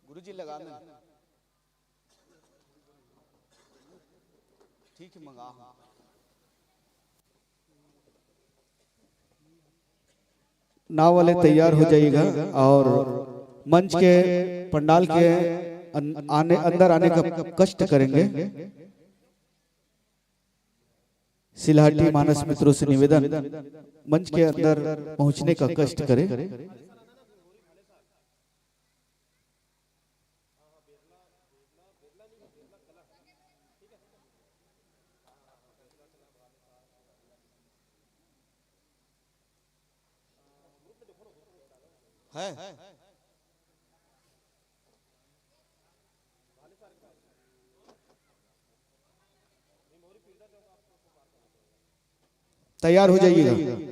गुरुजी लगा में ठीक है, मंगा नाव वाले तैयार हो जाइएगा और मंच के पंडाल के अंदर आने का कष्ट करेंगे। सिलहाटी मानस मित्रों से निवेदन, मंच के अंदर पहुंचने का कष्ट करें। है तैयार हो जाइएगा।